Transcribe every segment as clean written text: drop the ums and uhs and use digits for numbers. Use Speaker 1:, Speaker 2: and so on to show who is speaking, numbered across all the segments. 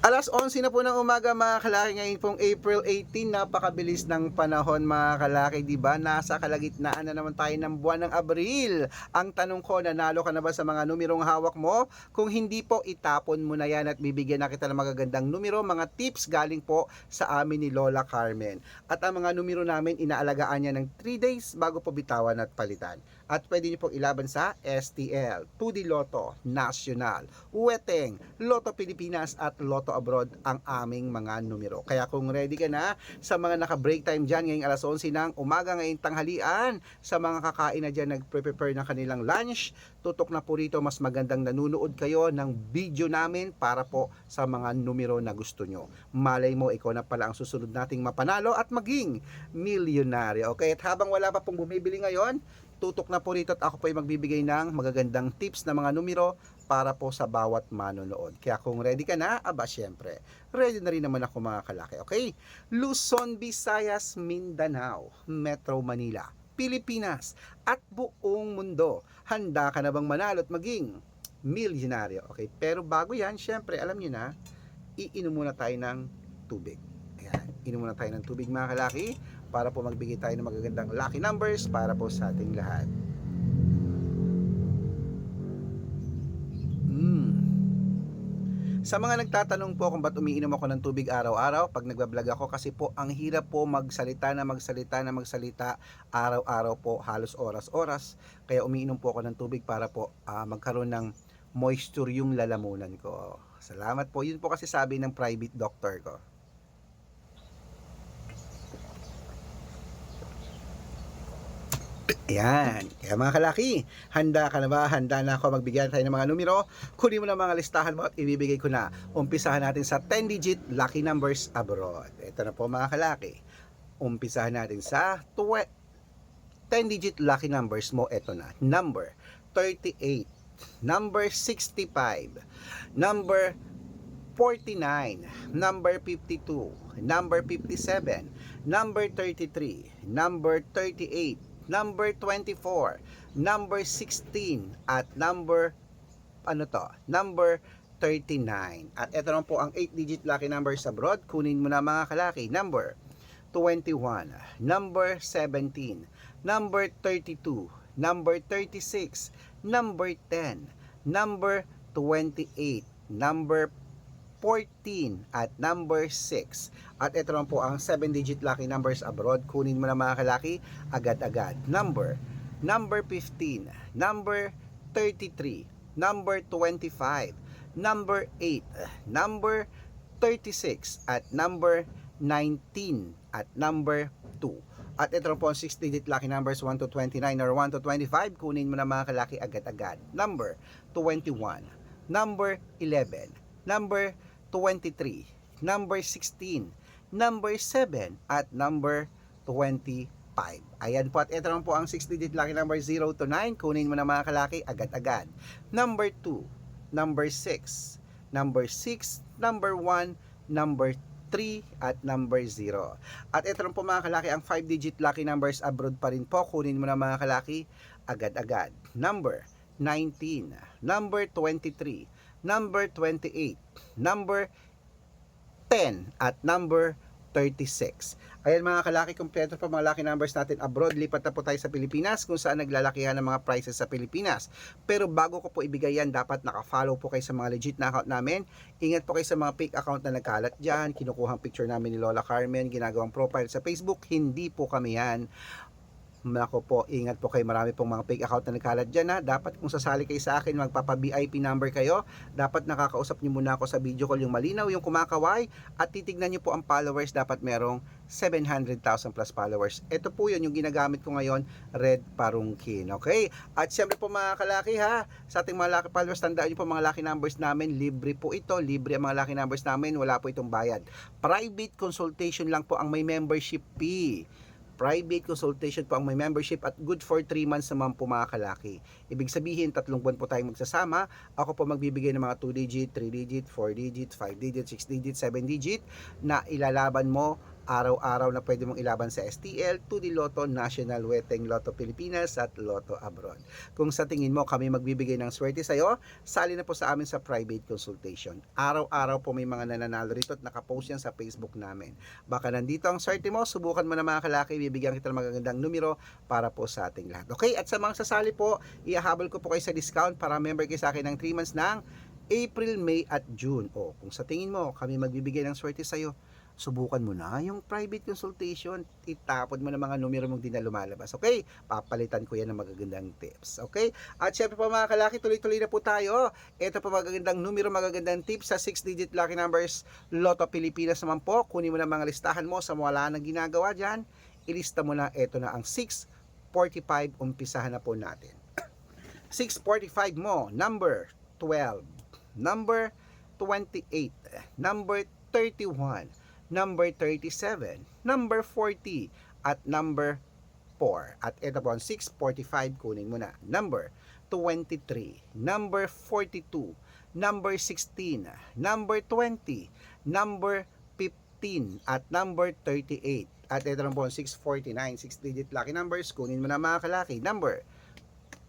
Speaker 1: 11:11 na po ng umaga mga kalaki, ngayon pong April 18, napakabilis ng panahon mga kalaki, di ba? Nasa kalagitnaan na naman tayo ng buwan ng Abril. Ang tanong ko, nanalo ka na ba sa mga numerong hawak mo? Kung hindi po, itapon mo na yan at bibigyan na kita ng magagandang numero, mga tips galing po sa amin ni Lola Carmen. At ang mga numero namin, inaalagaan niya ng 3 days bago po bitawan at palitan. At pwede niyo pong ilaban sa STL, 2D Lotto, National, Weteng, Lotto Pilipinas at Lotto Abroad ang aming mga numero. Kaya kung ready ka na sa mga naka-break time dyan ngayong 11:11 ng umaga, ngayong tanghalian, sa mga kakain na dyan nag-prepare ng kanilang lunch, tutok na po rito, mas magandang nanunood kayo ng video namin para po sa mga numero na gusto nyo. Malay mo, ikaw na pala ang susunod nating mapanalo at maging milyonaryo. Okay, at habang wala pa pong bumibili ngayon, tutok na po rito at ako po ay magbibigay ng magagandang tips na mga numero para po sa bawat manonood. Kaya kung ready ka na, aba syempre, ready na rin naman ako mga kalaki. Okay? Luzon, Visayas, Mindanao, Metro Manila, Pilipinas, at buong mundo. Handa ka na bang manalo at maging milyonaryo? Okay, pero bago yan, syempre, alam nyo na, iinom muna tayo ng tubig. Ayan, inom muna tayo ng tubig mga kalaki para po magbigay tayo ng magagandang lucky numbers para po sa ating lahat. Sa mga nagtatanong po kung ba't umiinom ako ng tubig araw-araw pag nagbablog ako, kasi po ang hirap po magsalita araw-araw po, halos oras-oras. Kaya umiinom po ako ng tubig para po magkaroon ng moisture yung lalamunan ko. Salamat po. Yun po kasi sabi ng private doctor ko. Ayan. Kaya mga kalaki, handa ka na ba? Handa na ako magbigyan tayo ng mga numero? Kunin mo na mga listahan mo at ibibigay ko na. Umpisahan natin sa 10-digit lucky numbers abroad. Ito na po mga kalaki. Umpisahan natin sa 10-digit lucky numbers mo. Ito na. Number 38, number 65, number 49, number 52, number 57, number 33, number 38, number 24, number 16, at number number 39. At ito naman po ang 8-digit lucky numbers abroad. Kunin mo na mga kalaki. Number 21, number 17, number 32, number 36, number 10, number 28, number 14, at number 6. At ito lang po ang 7-digit lucky numbers abroad. Kunin mo na mga kalaki agad-agad. Number 15, number 33, number 25, number 8, number 36, at number 19, at number 2. At ito lang po ang 6-digit lucky numbers 1 to 29 or 1 to 25. Kunin mo na mga kalaki agad-agad. Number 21, number 11, number 23, number 16, number 7, at number 25. Ayan po, at ito naman po ang 6-digit lucky number 0 to 9. Kunin mo na mga kalaki agad-agad. Number 2, number 6, number 6, number 1, number 3, at number 0. At ito naman po mga kalaki ang 5-digit lucky numbers abroad pa rin po. Kunin mo na mga kalaki agad-agad. Number 19, number 23, number 28, number 10, at number 36. Ayan mga kalaki, kompleto po mga lucky numbers natin abroad. Lipat na po tayo sa Pilipinas kung saan naglalakihan ng mga prices sa Pilipinas. Pero bago ko po ibigay yan, dapat naka-follow po kayo sa mga legit na account namin. Ingat po kayo sa mga fake account na nagkalat dyan. Kinukuhang picture namin ni Lola Carmen, ginagawang profile sa Facebook. Hindi po kami yan. Nako po, ingat po kayo, marami pong mga fake account na nagkalat dyan ha. Dapat kung sasali kayo sa akin, magpapa-VIP number kayo, dapat nakakausap nyo muna ako sa video call, yung malinaw, yung kumakaway, at titignan nyo po ang followers, dapat merong 700,000 plus followers. Ito po yun, yung ginagamit ko ngayon, Red Parungkin, okay? At syempre po mga kalaki ha, sa ating mga lucky followers, tandaan nyo po mga lucky numbers namin, libre po ito, libre ang mga lucky numbers namin, wala po itong bayad. Private consultation lang po ang may membership fee. Private consultation po ang may membership at good for 3 months naman po mga kalaki. Ibig sabihin, 3 buwan po tayong magsasama. Ako po magbibigay ng mga 2-digit, 3-digit, 4-digit, 5-digit, 6-digit, 7-digit na ilalaban mo Araw-araw na pwede mong ilaban sa STL, 2D Lotto, National Weteng Lotto Pilipinas at Lotto Abroad. Kung sa tingin mo kami magbibigay ng swerte sa'yo, sali na po sa amin sa private consultation. Araw-araw po may mga nananalo rito at nakapost yan sa Facebook namin. Baka nandito ang swerte mo, subukan mo na mga kalaki, bibigyan kita ng magagandang numero para po sa ating lahat. Okay, at sa mga sasali po, ihahabol ko po kayo sa discount para member kayo sa akin ng 3 months ng April, May at June. O, kung sa tingin mo kami magbibigay ng swerte sa'yo, subukan mo na yung private consultation, itapon mo na mga numero mong di na lumalabas, okay? Papalitan ko yan ng magagandang tips, okay? At syempre po mga kalaki, tuloy-tuloy na po tayo. Ito po magagandang numero, magagandang tips sa 6-digit lucky numbers Lotto Pilipinas naman po. Kunin mo na mga listahan mo sa wala nang ginagawa dyan. Ilista mo na, ito na ang 645, umpisahan na po natin. 645 mo, number 12, number 28, number 31, number 37, number 40, at number 4. At ito po ang 645, kunin mo na. Number 23, number 42, number 16, number 20, number 15, at number 38. At ito lang po ang 649, 6-digit lucky numbers, kunin mo na mga kalaki. Number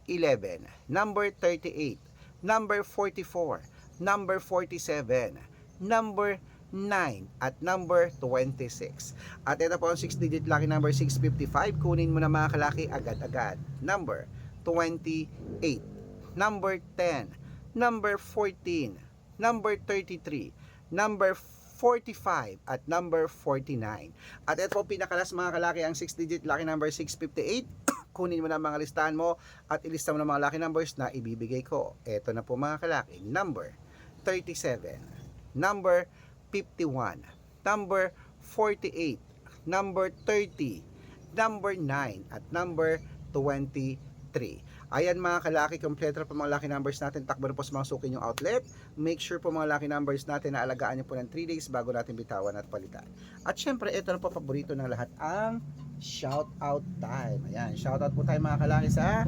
Speaker 1: 11, number 38, number 44, number 47, number 9, at number 26. At ito po ang 6-digit lucky number 655. Kunin mo na mga kalaki agad-agad. Number 28, number 10, number 14, number 33, number 45, at number 49. At ito po pinakalas mga kalaki ang 6-digit lucky number 658. Kunin mo na mga listahan mo at ilista mo na mga lucky numbers na ibibigay ko. Ito na po mga kalaki. Number 37, number 51, number 48, number 30, number 9, at number 23. Ayan mga kalaki, kompleto po mga lucky numbers natin. Takbo na po sa mga suki yung outlet. Make sure po mga lucky numbers natin na alagaan nyo po ng 3 days bago natin bitawan at palitan. At syempre, ito na po paborito ng lahat, ang shout out time. Ayan, shout out po tayo mga kalaki sa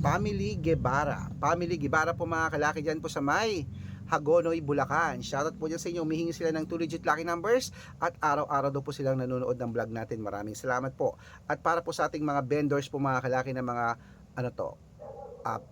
Speaker 1: Family Guevara. Family Guevara po mga kalaki dyan po sa may Hagonoy, Bulacan. Shoutout po dyan sa inyo. Humihingi sila ng 2-digit lucky numbers at araw-araw daw po silang nanonood ng vlog natin. Maraming salamat po. At para po sa ating mga vendors po mga kalaki ng mga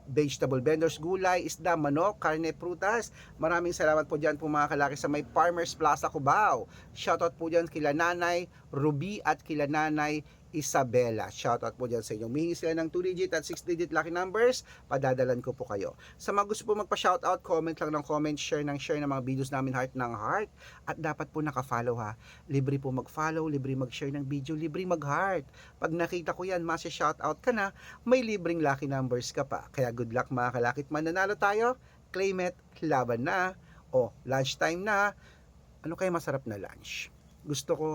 Speaker 1: vegetable vendors, gulay, isda, manok, karne, prutas. Maraming salamat po dyan po mga kalaki sa may Farmers Plaza, Cubao. Shoutout po dyan kila Nanay Ruby at kila Nanay Isabela. Shoutout po dyan sa inyo. Humihingi sila ng 2-digit at 6-digit lucky numbers. Padadalan ko po kayo. Sa mga gusto po magpa-shoutout, comment lang ng comment, share ng mga videos namin, heart ng heart. At dapat po naka-follow ha. Libre po mag-follow, libre mag-share ng video, libre mag-heart. Pag nakita ko yan, masi-shoutout ka na, may libreng lucky numbers ka pa. Kaya good luck mga kalakit. Mananalo tayo, claim it, laban na. O, lunchtime na. Ano kaya masarap na lunch? Gusto ko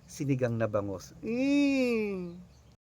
Speaker 1: sinigang na bangus.